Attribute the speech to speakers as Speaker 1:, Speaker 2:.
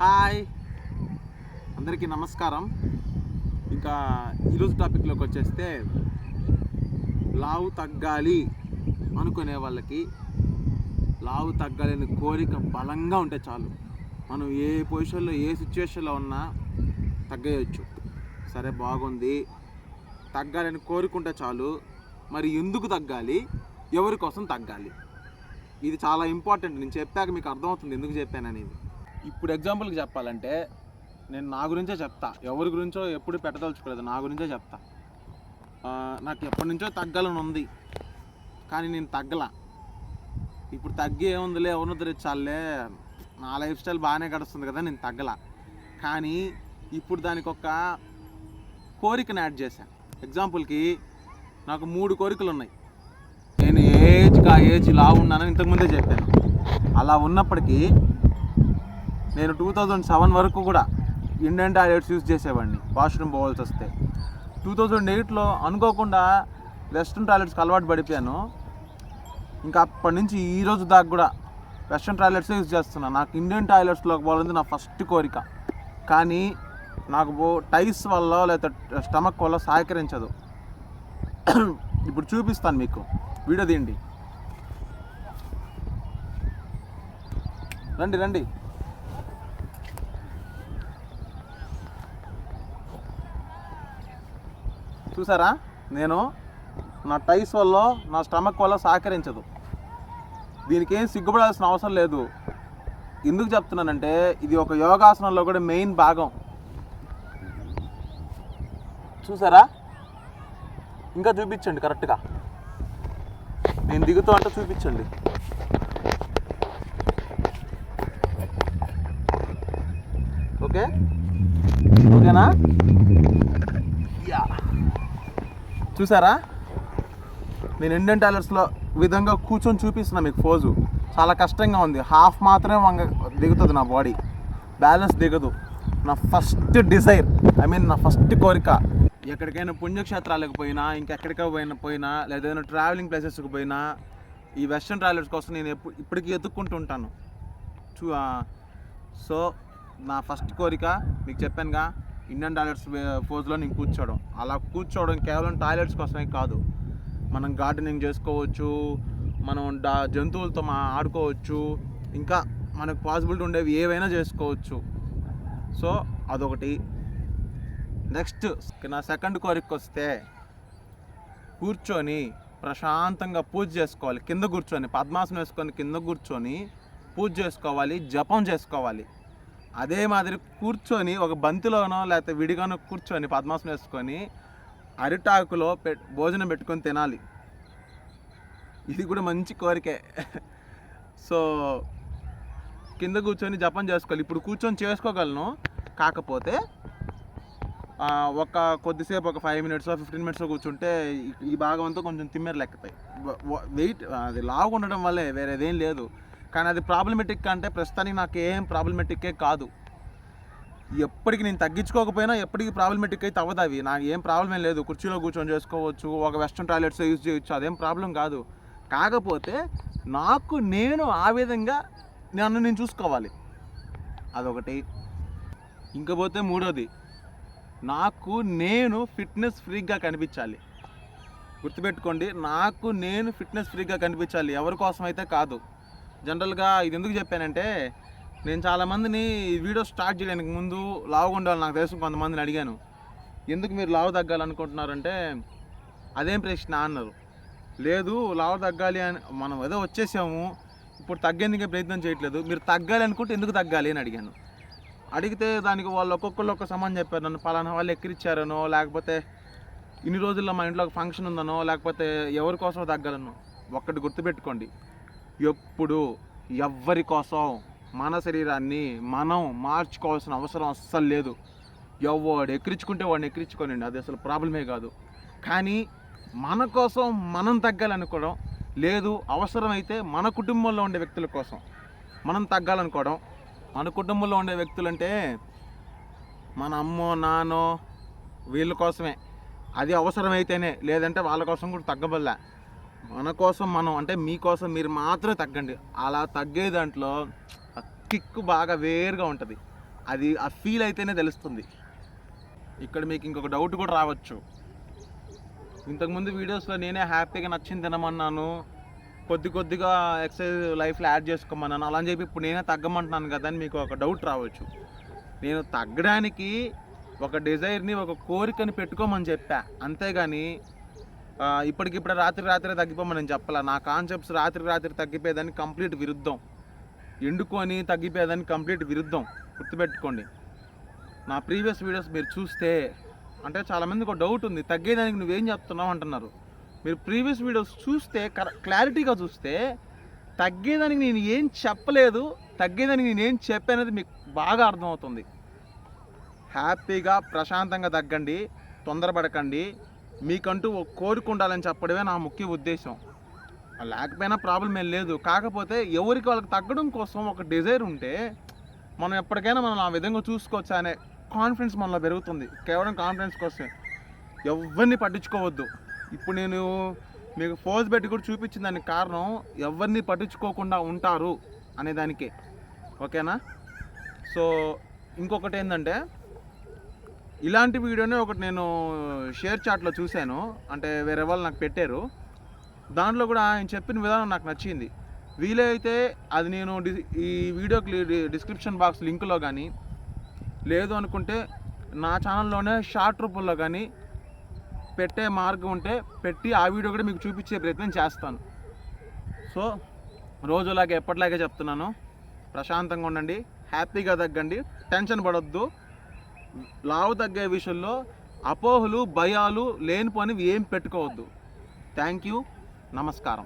Speaker 1: Hi, అందరికీ నమస్కారం. ఇంకా ఈరోజు టాపిక్లోకి వచ్చేస్తే, లావు తగ్గాలి అనుకునే వాళ్ళకి లావు తగ్గాలని కోరిక బలంగా ఉంటే చాలు. మనం ఏ పొజిషన్లో ఏ సిచ్యువేషన్లో ఉన్నా తగ్గేయచ్చు. సరే, బాగుంది, తగ్గాలని కోరుకుంటే చాలు. మరి ఎందుకు తగ్గాలి, ఎవరి కోసం తగ్గాలి, ఇది చాలా ఇంపార్టెంట్. నేను చెప్పాక మీకు అర్థమవుతుంది ఎందుకు చెప్పాననేది. ఇప్పుడు ఎగ్జాంపుల్కి చెప్పాలంటే, నేను నా గురించే చెప్తా, ఎవరి గురించో ఎప్పుడు పెట్టదలుచుకోలేదు, నా గురించే చెప్తా. నాకు ఎప్పటి నుంచో తగ్గాలని ఉంది, కానీ నేను తగ్గలా. ఇప్పుడు తగ్గి ఏముందిలే, ఎవరిని ఉద్ధరించాలే, నా లైఫ్ స్టైల్ బాగానే గడుస్తుంది కదా, నేను తగ్గలా. కానీ ఇప్పుడు దానికి ఒక కోరికను యాడ్ చేశాను. ఎగ్జాంపుల్కి నాకు 3 కోరికలు ఉన్నాయి. నేను ఏజ్ లావు ఉన్నానని ఇంతకుముందే చెప్పాను. అలా ఉన్నప్పటికీ నేను 2007 వరకు కూడా ఇండియన్ టాయిలెట్స్ యూజ్ చేసేవాడిని వాష్రూమ్ పోవాల్సి వస్తే. 2008లో అనుకోకుండా వెస్ట్రన్ టాయిలెట్స్కి అలవాటు పడిపోయాను. ఇంకా అప్పటి నుంచి ఈ రోజు దాకా కూడా వెస్ట్రన్ టాయిలెట్స్ యూజ్ చేస్తున్నాను. నాకు ఇండియన్ టాయిలెట్స్లోకి పోవాలని నా ఫస్ట్ కోరిక, కానీ నాకు టైస్ వల్ల లేకపోతే స్టమక్ వల్ల సహకరించదు. ఇప్పుడు చూపిస్తాను మీకు, వీడియో తీయండి. రండి రండి. చూసారా, నేను నా టైస్ వల్ల నా స్టమక్ వల్ల సహకరించదు. దీనికి ఏం సిగ్గుపడాల్సిన అవసరం లేదు. ఎందుకు చెప్తున్నానంటే, ఇది ఒక యోగాసనంలో కూడా మెయిన్ భాగం. చూసారా, ఇంకా చూపించండి కరెక్ట్గా. నేను దిగుతూ అంటే చూపించండి. ఓకేనా? చూసారా, నేను ఇండియన్ టాయిలెట్స్లో విధంగా కూర్చొని చూపిస్తున్నా మీకు పోజు. చాలా కష్టంగా ఉంది, హాఫ్ మాత్రమే వంగ దిగుతుంది నా బాడీ, బ్యాలెన్స్ దిగదు. నా ఫస్ట్ డిజైర్, నా ఫస్ట్ కోరిక, ఎక్కడికైనా పుణ్యక్షేత్రాలకు పోయినా, ఇంకెక్కడికైనా పోయినా లేదా ఏదైనా ట్రావెలింగ్ ప్లేసెస్కి పోయినా ఈ వెస్ట్రన్ టాయిలెట్స్ కోసం నేను ఇప్పటికీ ఎత్తుక్కుంటూ ఉంటాను. సో నా ఫస్ట్ కోరిక మీకు చెప్పానుగా, ఇండియన్ టాయిలెట్స్ పోజ్లో నేను కూర్చోవడం. అలా కూర్చోవడం కేవలం టాయిలెట్స్ కోసమే కాదు, మనం గార్డెనింగ్ చేసుకోవచ్చు, మనం జంతువులతో ఆడుకోవచ్చు, ఇంకా మనకు పాసిబిలిటీ ఉండేవి ఏవైనా చేసుకోవచ్చు. సో అదొకటి. నెక్స్ట్ నా సెకండ్ కోరిక వస్తే, కూర్చొని ప్రశాంతంగా పూజ చేసుకోవాలి. కింద కూర్చొని పద్మాసనం వేసుకొని కింద కూర్చొని పూజ చేసుకోవాలి, జపం చేసుకోవాలి. అదే మాదిరి కూర్చొని ఒక బంతిలోనో లేకపోతే విడిగానో కూర్చొని పద్మాసనం వేసుకొని అరిటాకులో భోజనం పెట్టుకొని తినాలి. ఇది కూడా మంచి కోరికే. సో కింద కూర్చొని జపం చేసుకోవాలి. ఇప్పుడు కూర్చొని చేసుకోగలను, కాకపోతే కొద్దిసేపు ఒక 5 minutes 15 minutes కూర్చుంటే ఈ భాగం అంతా కొంచెం తిమ్మెరలు ఎక్కుతాయి. వెయిట్ అది లావుగా ఉండడం వల్లే, వేరేదేం లేదు. కానీ అది ప్రాబ్లమెటిక్ అంటే ప్రస్తుతానికి నాకు ఏం ప్రాబ్లమెటిక్కే కాదు. ఎప్పటికి నేను తగ్గించుకోకపోయినా ఎప్పటికీ ప్రాబ్లమెటిక్ అయితే అవ్వదు. అవి నాకు ఏం ప్రాబ్లం ఏం లేదు. కుర్చీలో కూర్చొని చేసుకోవచ్చు, ఒక వెస్ట్రన్ టాయిలెట్స్ యూజ్ చేయొచ్చు, అదేం ప్రాబ్లం కాదు. కాకపోతే నాకు నేను ఆ విధంగా నన్ను నేను చూసుకోవాలి, అదొకటి. ఇంకపోతే మూడోది, నాకు నేను ఫిట్నెస్ ఫ్రీగా కనిపించాలి. గుర్తుపెట్టుకోండి, నాకు నేను ఫిట్నెస్ ఫ్రీగా కనిపించాలి, ఎవరి కోసం అయితే కాదు. జనరల్గా ఇది ఎందుకు చెప్పానంటే, నేను చాలామందిని ఈ వీడియో స్టార్ట్ చేయడానికి ముందు లావుగా ఉండాలి నాకు తెలుసు కొంతమందిని అడిగాను, ఎందుకు మీరు లావు తగ్గాలనుకుంటున్నారంటే అదేం ప్రశ్న అన్నారు. లేదు, లావు తగ్గాలి అని మనం ఏదో వచ్చేసాము, ఇప్పుడు తగ్గేందుకే ప్రయత్నం చేయట్లేదు, మీరు తగ్గాలి అనుకుంటే ఎందుకు తగ్గాలి అని అడిగాను. అడిగితే దానికి వాళ్ళు ఒక్కొక్కళ్ళు ఒక్క సమాధానం చెప్పారు. నన్ను పలానా వాళ్ళు ఎక్కిరిచ్చారనో, లేకపోతే ఇన్ని రోజుల్లో మా ఇంట్లో ఒక ఫంక్షన్ ఉందనో, లేకపోతే ఎవరి కోసం తగ్గాలనో. ఒక్కటి గుర్తుపెట్టుకోండి, ఎప్పుడు ఎవ్వరి కోసం మన శరీరాన్ని మనం మార్చుకోవాల్సిన అవసరం అస్సలు లేదు. ఎవడు ఎక్కిరించుకుంటే వాడిని ఎక్కిరించుకోనండి, అది అసలు ప్రాబ్లమే కాదు. కానీ మన కోసం మనం తగ్గాలనుకోవడం లేదు. అవసరమైతే మన కుటుంబంలో ఉండే వ్యక్తుల కోసం మనం తగ్గాలనుకోవడం. మన కుటుంబంలో ఉండే వ్యక్తులు అంటే మన అమ్మో నాన్నో వీళ్ళ కోసమే, అది అవసరమైతేనే, లేదంటే వాళ్ళ కోసం కూడా తగ్గబల్లా. మన కోసం మనం, అంటే మీకోసం మీరు మాత్రమే తగ్గండి. అలా తగ్గే దాంట్లో కిక్ బాగా వేరుగా ఉంటుంది. అది ఆ ఫీల్ అయితేనే తెలుస్తుంది. ఇక్కడ మీకు ఇంకొక డౌట్ కూడా రావచ్చు, ఇంతకుముందు వీడియోస్లో నేనే హ్యాపీగా నచ్చింది తినమన్నాను, కొద్దిగా ఎక్సర్సైజ్ లైఫ్లో యాడ్ చేసుకోమన్నాను, అలా అని చెప్పి ఇప్పుడు నేనే తగ్గమంటున్నాను కదా అని మీకు ఒక డౌట్ రావచ్చు. నేను తగ్గడానికి ఒక డిజైర్ని, ఒక కోరికని పెట్టుకోమని చెప్పా, అంతేగాని ఇప్పటికిప్పుడు రాత్రి తగ్గిపోమని నేను చెప్పాల. నా కాన్సెప్ట్స్ రాత్రి తగ్గిపోయేదాన్ని కంప్లీట్ విరుద్ధం, ఎండుకొని తగ్గిపోయేదాన్ని కంప్లీట్ విరుద్ధం, గుర్తుపెట్టుకోండి. నా ప్రీవియస్ వీడియోస్ మీరు చూస్తే, అంటే చాలామందికి ఒక డౌట్ ఉంది, తగ్గేదానికి నువ్వేం చెప్తున్నావు అంటున్నారు. మీరు ప్రీవియస్ వీడియోస్ చూస్తే క్లారిటీగా చూస్తే తగ్గేదానికి నేను ఏం చెప్పలేదు, తగ్గేదానికి నేను ఏం చెప్పానది మీకు బాగా అర్థమవుతుంది. హ్యాపీగా ప్రశాంతంగా తగ్గండి, తొందరపడకండి. మీకంటూ ఒక కోరిక ఉండాలని చెప్పడమే నా ముఖ్య ఉద్దేశం. లేకపోయినా ప్రాబ్లం ఏం లేదు, కాకపోతే ఎవరికి వాళ్ళకి తగ్గడం కోసం ఒక డిజైర్ ఉంటే మనం ఎప్పటికైనా మనం ఆ విధంగా చూసుకోవచ్చు అనే కాన్ఫిడెన్స్ మనలో పెరుగుతుంది. కేవలం కాన్ఫిడెన్స్ కోసం ఎవరిని పట్టించుకోవద్దు. ఇప్పుడు నేను మీకు ఫోర్స్ పెట్టి కూడా చూపించిన దానికి కారణం ఎవరిని పట్టించుకోకుండా ఉంటారు అనేదానికే, ఓకేనా? సో ఇంకొకటి ఏంటంటే, ఇలాంటి వీడియోనే ఒకటి నేను షేర్ చాట్లో చూశాను, అంటే వేరే వాళ్ళు నాకు పెట్టారు. దాంట్లో కూడా ఆయన చెప్పిన విధానం నాకు నచ్చింది. వీలైతే అది నేను ఈ వీడియోకి డిస్క్రిప్షన్ బాక్స్ లింక్లో కానీ, లేదు అనుకుంటే నా ఛానల్లోనే షార్ట్ రూపంలో కానీ పెట్టే మార్గం ఉంటే పెట్టి ఆ వీడియో కూడా మీకు చూపించే ప్రయత్నం చేస్తాను. సో రోజులాగే ఎప్పటిలాగే చెప్తున్నాను, ప్రశాంతంగా ఉండండి, హ్యాపీగా తగ్గండి, టెన్షన్ పడొద్దు. లావు తగ్గే విషయంలో అపోహలు, భయాలు లేనిపోనివి ఏం పెట్టుకోవద్దు. థ్యాంక్ యూ, నమస్కారం.